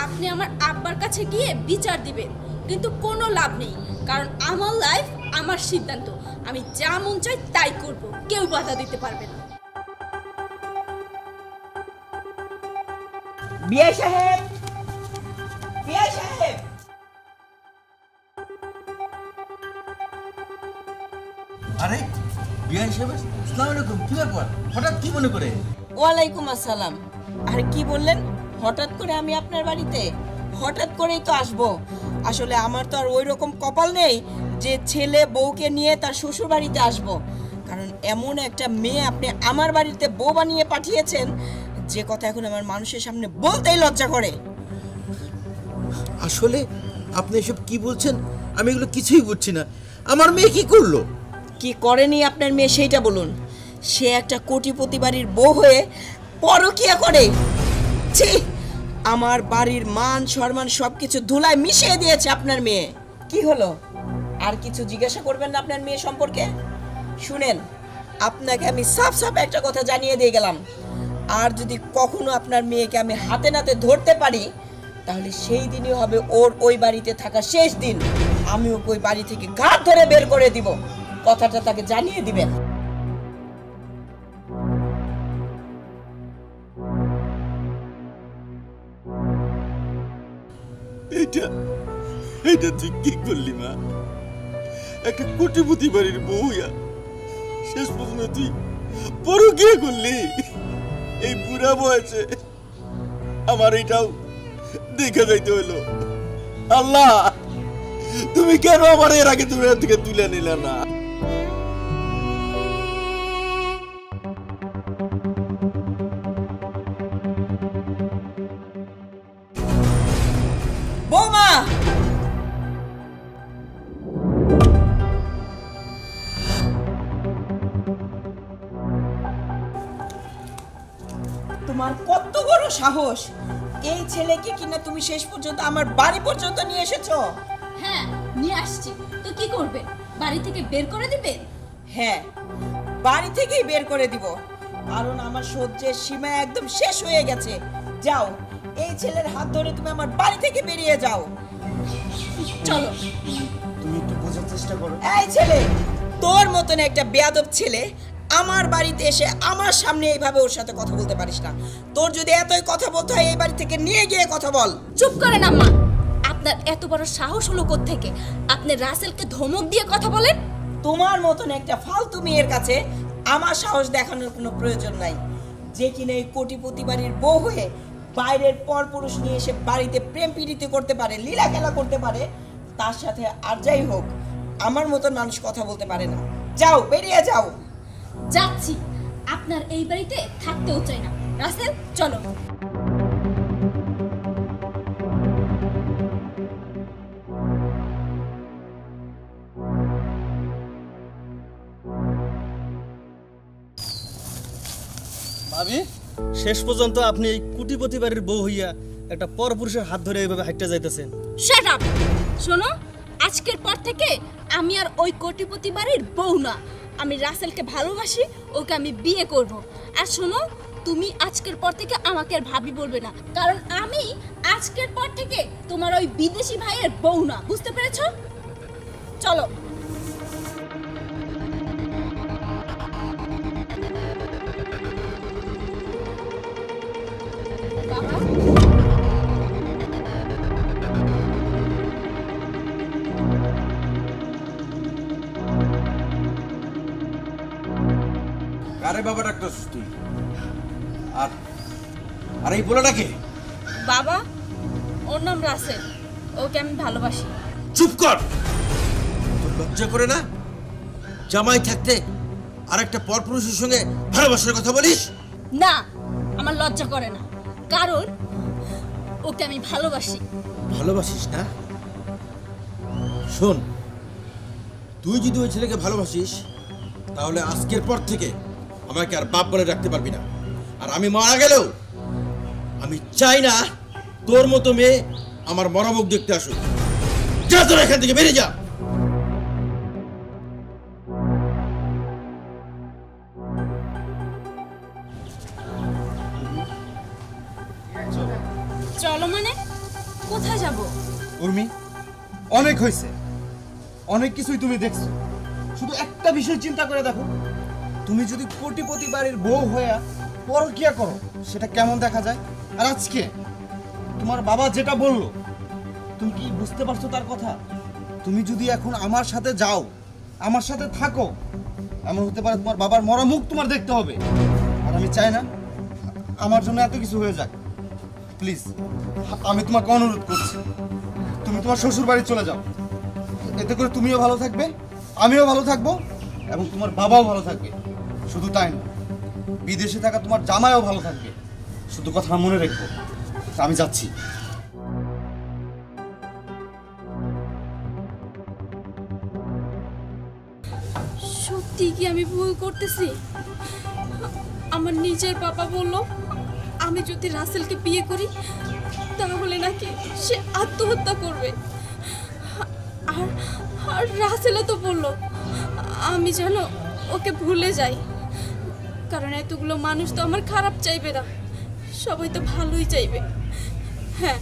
আপনি আমার আব্বার কাছে গিয়ে বিচার দিবেন, কিন্তু কোনো লাভ নেই। কারণ আমার লাইফ আমার সিদ্ধান্ত, আমি যা মন চাই তাই করব, কেউ বাধা দিতে পারবে না। বিআই সাহেব, বিআই সাহেব। আরে বিয়ে হিসেবে আসসালামু আলাইকুম, কি ব্যাপার হঠাৎ কি মনে করে? ওয়ালাইকুম আসসালাম। আর কি বললেন? হঠাৎ করে আমি আপনার বাড়িতে? হঠাৎ করেই তো আসবো। আসলে আমার তো আর ওই রকম কপাল নেই যে ছেলে বউকে নিয়ে তার শ্বশুর বাড়িতে আসবো। কারণ এমন একটা মেয়ে আপনি আমার বাড়িতে বউ বানিয়ে পাঠিয়েছেন যে কথা এখন আমার মানুষের সামনে বলতেই লজ্জা করে। আসলে আপনি এসব কি বলছেন? আমি এগুলো কিছুই বুঝছি না। আমার মেয়ে কি করলো? কি করেনি আপনার মেয়ে সেইটা বলুন। সে একটা কোটিপতি বাড়ির বউ হয়ে পরকীয়া করে। ছি, আমার বাড়ির মান সম্মান সবকিছু ধুলায় মিশিয়ে দিয়েছে আপনার মেয়ে। কি হলো, আর কিছু জিজ্ঞাসা করবেন না আপনার মেয়ে সম্পর্কে? শুনেন, আপনাকে আমি সাফ সাফ একটা কথা জানিয়ে দিয়ে গেলাম, আর যদি কখনো আপনার মেয়েকে আমি হাতে নাতে ধরতে পারি তাহলে সেই দিনই হবে ওর ওই বাড়িতে থাকা শেষ দিন। আমি ওকে ওই বাড়ি থেকে ঘাট ধরে বের করে দিব, কথাটা তাকে জানিয়ে দিবেন। এটা তুই কি করলি মা? একটা কোটিপতি বাড়ির বউয়া শেষ পর্যন্ত তুই পরকীয়া করলি। এই বুড়া বয়সে আমার এটাও দেখে যাইতে হইলো। আল্লাহ, তুমি কেন আমার এর আগে তুমি থেকে তুলে নিলে না? বৌমা, তোমার কত বড় সাহস! এই ছেলেকে কিনা তুমি শেষ পর্যন্ত আমার বাড়ি পর্যন্ত নিয়ে এসেছো। হ্যাঁ, নিয়ে আসছি তো কি করবেন? বাড়ি থেকে বের করে দিবেন? হ্যাঁ, বাড়ি থেকেই বের করে দিব। কারণ আমার সহ্যের সীমা একদম শেষ হয়ে গেছে। যাও, এই ছেলের হাত ধরে তুমি আমার বাড়ি থেকে বেরিয়ে যাও। চলো। তুমি একটু বোঝার চেষ্টা করো। এই ছেলে, তোর মতন একটা বেয়াদব ছেলে আমার বাড়িতে এসে আমার সামনে এইভাবে ওর সাথে কথা বলতে পারিস না। তোর যদি এতই কথা বলতে হয় এই বাড়ি থেকে নিয়ে গিয়ে কথা বল। চুপ করেন আম্মা। আপনার এত বড় সাহস হলো কোত্থেকে আপনি রাসেলকে ধমক দিয়ে কথা বলেন? তোমার মতন একটা ফালতু মেয়ের কাছে আমার সাহস দেখানোর কোনো প্রয়োজন নাই, যে কিনা এই কোটিপতি বাড়ির বউ হয়ে বাইরের পরপুরুষ নিয়ে এসে বাড়িতে প্রেম প্রীতি করতে পারে, লীলা খেলা করতে পারে। তার সাথে আর যাই হোক, আমার মতন মানুষ কথা বলতে পারে না। যাও, বেরিয়ে যাও। যাচ্ছি, আপনার এই বাড়িতে থাকতেও চাই না। রাসেল চলো। ভাবি, শেষ পর্যন্ত আপনি এই কোটিপতি বাড়ির বউ হইয়া একটা পরপুরুষের হাত ধরে এইভাবে হাঁটতে যাইতেছেন। Shut up. শোনো, আজকের পর থেকে আমি আর ওই কোটিপতি বাড়ির বউ না। আমি রাসেলকে ভালোবাসি, ওকে আমি বিয়ে করব। আর শোনো, তুমি আজকের পর থেকে আমাকে আর ভাবি বলবে না, কারণ আমি আজকের পর থেকে তোমার ওই বিদেশি ভাইয়ের বউ না। বুঝতে পেরেছো? চলো। বাবা, কারে বাবা ডাক্তারছিস তুই? আর আর এই পোলাটাকে? বাবা, ওর নাম রাসেল, ওকে আমি ভালোবাসি। চুপ কর! তোর লজ্জা করে না জামাই থাকতে আর একটা পরপুরুষের সঙ্গে ভালোবাসার কথা বলিস? না, আমার লজ্জা করে না, কারণ ওকে আমি ভালোবাসি। ভালোবাসিস না? শোন, তুই যদি ওই ছেলেকে ভালোবাসিস তাহলে আজকের পর থেকে আমাকে আর বাপ বলে রাখতে পারবি না। আর আমি মারা গেলেও আমি চাই না তোর মতো মেয়ে আমার মরামুখ দেখতে আসুক। যা, তোরা এখান থেকে বেরিয়ে যা। চলো মানে? কোথায় যাব? উর্মি, অনেক হয়েছে, অনেক কিছুই তুমি দেখছো। শুধু একটা বিষয় চিন্তা করে দেখো, তুমি যদি কোটিপতি বাড়ির বউ হয়ে পরকিয়া করো সেটা কেমন দেখা যায়। আর আজকে তোমার বাবা যেটা বললো, তুমি কি বুঝতে পারছো তার কথা? তুমি যদি এখন আমার সাথে যাও, আমার সাথে থাকো, এমন হতে পারে তোমার বাবার মরা মুখ তোমার দেখতে হবে। আর আমি চাই না আমার জন্য এত কিছু হয়ে যাক। প্লিজ, আমি তোমাকে অনুরোধ করছি, তুমি তোমার শ্বশুর বাড়ি চলে যাও। এতে করে তুমিও ভালো থাকবে, আমিও ভালো থাকবো, এবং তোমার বাবাও ভালো থাকবে। শুধু তাই না, বিদেশে থাকা তোমার জামাইও ভালো থাকবে। শুধু কথা মনে রেখো। আমি যাচ্ছি। সত্যি কি আমি ভুল করতেছি? আমার নিজের বাবা বলল আমি যদি রাসেলকে বিয়ে করি তাহলে নাকি সে আত্মহত্যা করবে। আর আর রাসেলও তো বলল আমি যেন ওকে ভুলে যাই, কারণ এতগুলো মানুষ তো আমার খারাপ চাইবে না, সবাই তো ভালোই চাইবে। হ্যাঁ,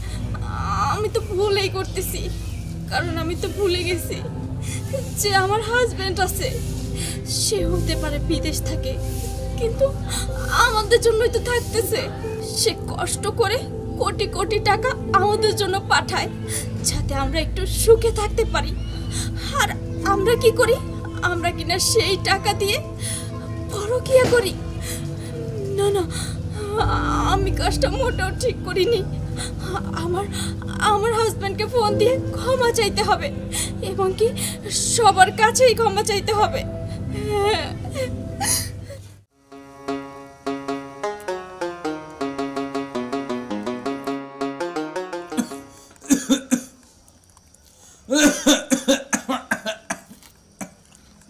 আমি তো ভুলেই করতেছি, কারণ আমি তো ভুলে গেছি যে আমার হাজবেন্ড আছে। সে হতে পারে বিদেশ থাকে, কিন্তু আমাদের জন্যই তো থাকতেছে। সে কষ্ট করে কোটি কোটি টাকা আমাদের জন্য পাঠায় যাতে আমরা একটু সুখে থাকতে পারি। আর আমরা কি করি? আমরা কিনা সেই টাকা দিয়ে পরকিয়া করি। না না, আমি কাজটা মোটেও ঠিক করিনি। আমার হাজব্যান্ডকে ফোন দিয়ে ক্ষমা চাইতে হবে, এবং কি সবার কাছেই ক্ষমা চাইতে হবে।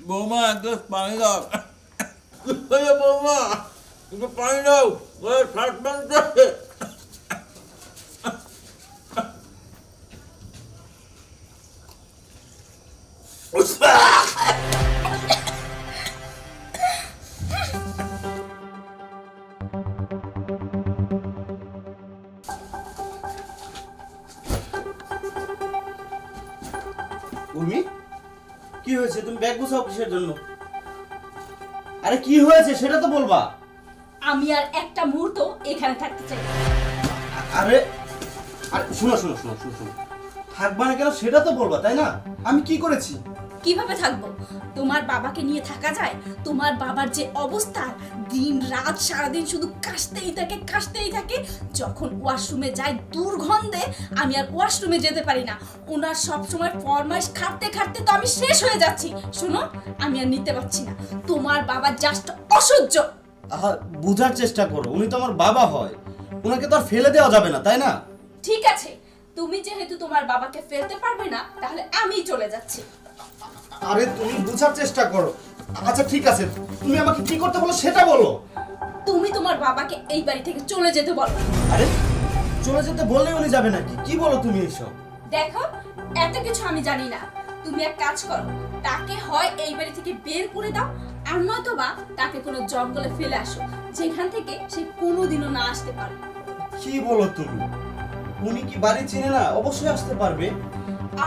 বৌমা, এক গ্লাস পানি দাও। বৌমা, একটু পানি দাও, শ্বাস বাঁধছে। উর্মি, কি হয়েছে? তুমি ব্যাগ গুছাও কিসের জন্য? আরে কি হয়েছে সেটা তো বলবা। আমি আর একটা মুহূর্ত এখানে থাকতে চাই না। আরে আরে শোনো শোনো শোনো শোনো শোনো, থাকবা না কেন সেটা তো বলবা, তাই না? আমি কি করেছি? কিভাবে থাকবো? তোমার বাবাকে নিয়ে থাকা যায়? তোমার বাবার যে অবস্থা, দিন রাত সারাদিন শুধু কাশতেই থাকে। যখন ওয়াশরুমে যায় দুর্গন্ধে আমি আর ওয়াশরুমে যেতে পারি না। ওনার সবসময় ফরমাইশ খাটতে তো আমি শেষ হয়ে যাচ্ছি। শোনো, আমি আর নিতে পারছি না। তোমার বাবা জাস্ট অসহ্য। বুঝার চেষ্টা করো, উনি তো আমার বাবা হয়, ওনাকে তো আর ফেলে দেওয়া যাবে না, তাই না? ঠিক আছে, তুমি যেহেতু তোমার বাবাকে ফেলতে পারবে না, তাহলে আমি চলে যাচ্ছি। আরে তুমি বুঝার চেষ্টা করো। আচ্ছা ঠিক আছে, তুমি আমাকে কি করতে বলো সেটা বলো। তুমি তোমার বাবাকে এই বাড়ি থেকে চলে যেতে বলো। আরে চলে যেতে বললেই উনি যাবে নাকি? কি বলো তুমি এইসব? দেখো, এত কিছু আমি জানি না। তুমি এক কাজ করো, তাকে হয় এই বাড়ি থেকে বের করে দাও, আর নয়তোবা তাকে কোনো জঙ্গলে ফেলে আসো, যেখান থেকে সে কোনোদিনও না আসতে পারে। কি বলো তুমি? উনি কি বাড়ি চিনে না? অবশ্যই আসতে পারবে।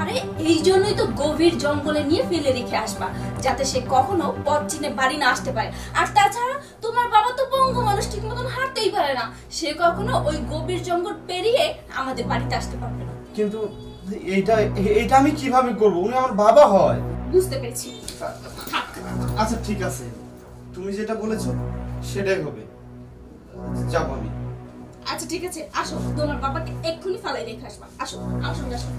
আরে এই জন্যই তো গভীর জঙ্গলে নিয়ে ফেলে রেখে আসবা, যাতে সে কখনো পথ চিনে বাড়ি না আসতে পারে। আর তাছাড়া তোমার বাবা তো পঙ্গু মানুষ, ঠিক মতন হাঁটতেই পারে না, সে কখনো ওই গভীর জঙ্গল পেরিয়ে আমাদের বাড়িতে আসতে পারবে না। কিন্তু এইটা আমি কিভাবে করব? উনি আমার বাবা হয়। বুঝতে পেরেছি। আচ্ছা ঠিক আছে, তুমি যেটা বলেছো সেটাই হবে, যাবো আমি। আচ্ছা ঠিক আছে, আসো, তোমার বাবাকে এক্ষুনি ফালাই রেখে আসবা। আসো, আমার সঙ্গে আসো।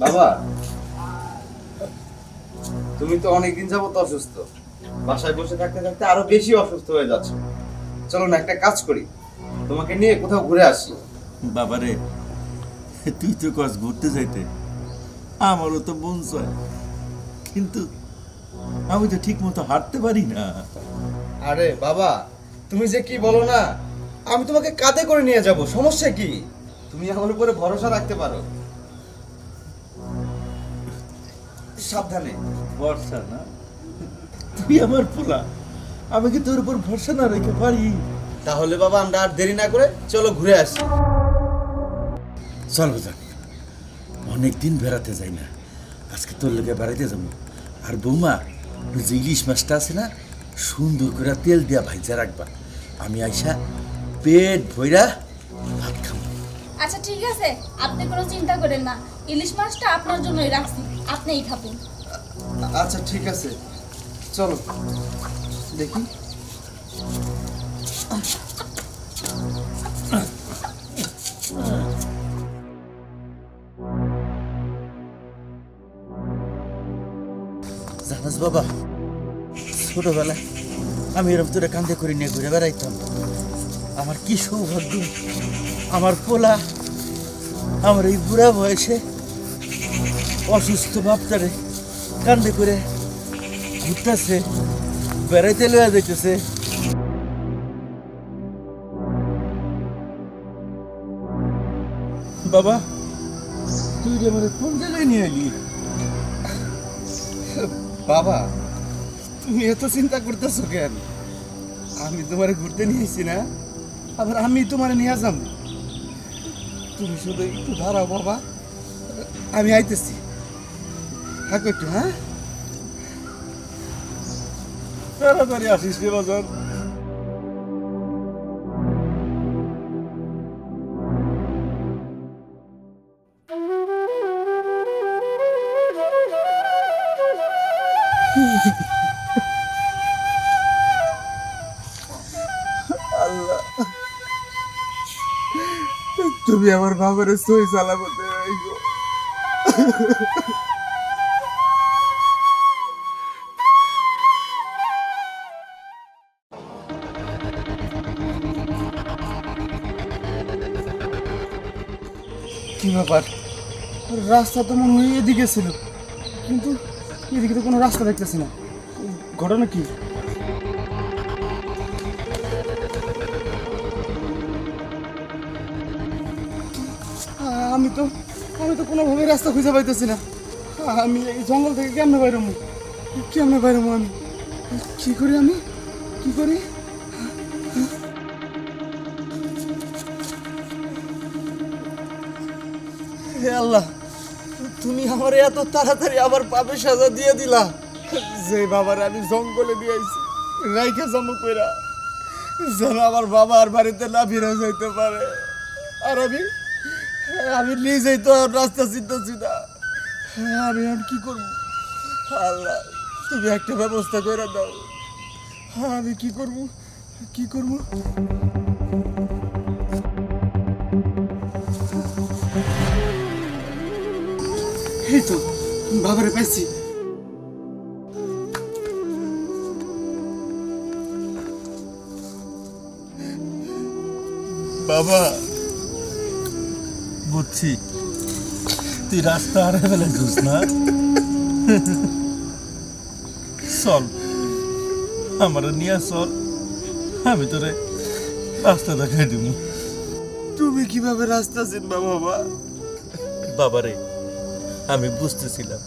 বাবা, তুমি তো অনেকদিন যাবত অসুস্থ, বাসায় বসে থাকতে থাকতে আরো বেশি অসুস্থ হয়ে যাচ্ছ। চলো না একটা কাজ করি, তোমাকে নিয়ে কোথাও ঘুরে আসি। বাবারে, তুই তো কস ঘুরতে যাইতে, আমারও তো মন চায়, কিন্তু আমি তো ঠিক মতো হাঁটতে পারি না। আরে বাবা, তুমি যে কি বলো না, আমি তোমাকে কাঁধে করে নিয়ে যাব, সমস্যা কি? তুমি আমার উপরে ভরসা রাখতে পারো। সাবধানে। ভরসা না? তুই আমার পোলা, আমি কি তোর উপর ভরসা না রেখে পারি? তাহলে বাবা আমরা আর দেরি না করে চলো ঘুরে আসি। চল বাজান, অনেকদিন বেড়াতে যাই না, আজকে তোর লেগে বেড়াইতে যাবো। আর বৌমা, ওই যে ইলিশ মাছটা আছে না, সুন্দর করে তেল দিয়া ভাইজা রাখবা, আমি আইসা পেট ভইরা ভাত খাবো। আচ্ছা ঠিক আছে, আপনি কোনো চিন্তা করেন না, ইলিশ মাছটা আপনার জন্যই রাখছি, আপনিই খাবেন। আচ্ছা ঠিক আছে, চলো দেখি। জানাস বাবা, ছোটবেলায় আমি এরকম তোরা কান্দে করে নিয়ে ঘুরে বেড়াইতাম। আমার কি সৌভাগ্য, আমার পোলা আমার এই বুড়া বয়সে অসুস্থ বাপটারে কান্দে করে ঘুরতেছে, বেড়াইতে লইয়া যাইতেছে। বাবা, তুই যে আমার কোন জায়গায় নিয়ে এলি? বাবা, তুমি এত চিন্তা করতেছো কেন? আমি তোমারে ঘুরতে নিয়ে এসেছি না, আবার আমি তোমারে নিয়ে যাম। তুমি শুধু একটু দাঁড়াও বাবা, আমি আইতেছি, থাকো একটু। হ্যাঁ, তাড়াতাড়ি আসিস রে বাজার। তুমি আমার বাবারে সই সালামতে আইগো। কি ব্যাপার? রাস্তা তো মনে হয় এদিকে ছিল, কিন্তু এদিকে তো কোনো রাস্তা দেখতেছি না। ঘটনা কি? আমি তো আমি তো কোনোভাবে রাস্তা খুঁজে পাইতেছি না। আমি এই জঙ্গল থেকে কেমনে বাইরমু? কেমনে বাইরমু আমি? কি করি আমি? কি করি? হে আল্লাহ, তুমি আমার এত তাড়াতাড়ি আবার পাপের সাজা দিয়ে দিলা। যে বাবার আমি জঙ্গলে দিয়ে আইছি রাইখে জমা কইরা, যেন আমার বাবা আর বাড়িতে না ফিরে যাইতে পারে। আর আমি নিজেই তো আর রাস্তা চিনতেছি না। আমি এখন কি করব? আল্লাহ, তুমি একটা ব্যবস্থা করে দাও। আমি কি করব? কি করব? এই তো বাবারে পাইছি। বাবা, বুঝছি তুই রাস্তা হারে ফেলেছিস না। চল আমার নিয়ে চল, আমি তোরে রাস্তা দেখাই দিব। তুমি কিভাবে রাস্তা চিনবা বাবা? বাবারে, আমি বুঝতেছিলাম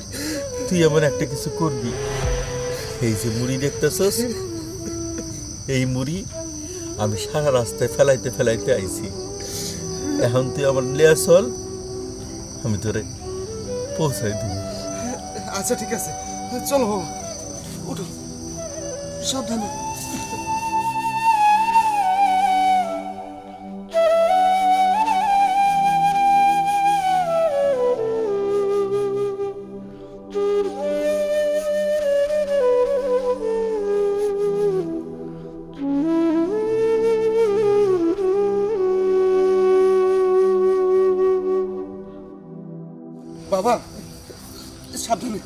তুই এমন একটা কিছু করবি। এই যে মুড়ি দেখতেছস, এই মুড়ি আমি সারা রাস্তায় ফেলাইতে ফেলাইতে আইছি। এখন তুই আমার লিয়া চল, আমি তোরে পৌঁছাই দিব। আচ্ছা ঠিক আছে, চলো বাবা, উঠো, সাবধানে। বাবা সাবধানে।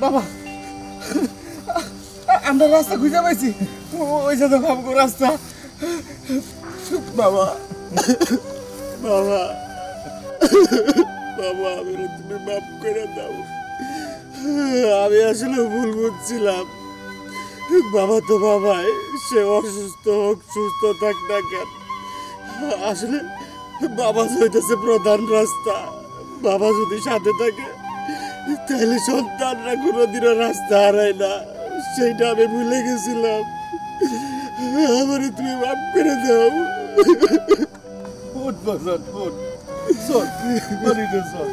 বাবা, আমরা রাস্তা খুঁজে পাইছি। ওই যে দেখো আমাকে রাস্তা। বাবা, বাবা, বাবা, আমি তুমি মাফ করে দাও। আমি আসলে ভুল বুঝছিলাম। বাবা তো বাবাই, সে অসুস্থ হোক সুস্থ থাক না কেন, আসলে বাবা হইতেছে প্রধান রাস্তা। বাবা যদি সাথে থাকে তাহলে সন্তানরা কোনোদিনও রাস্তা হারায় না, সেইটা আমি ভুলে গেছিলাম। আমারে তুমি মাফ করে দাও। উঠ বাজার, উঠ, চল বাড়িতে চল।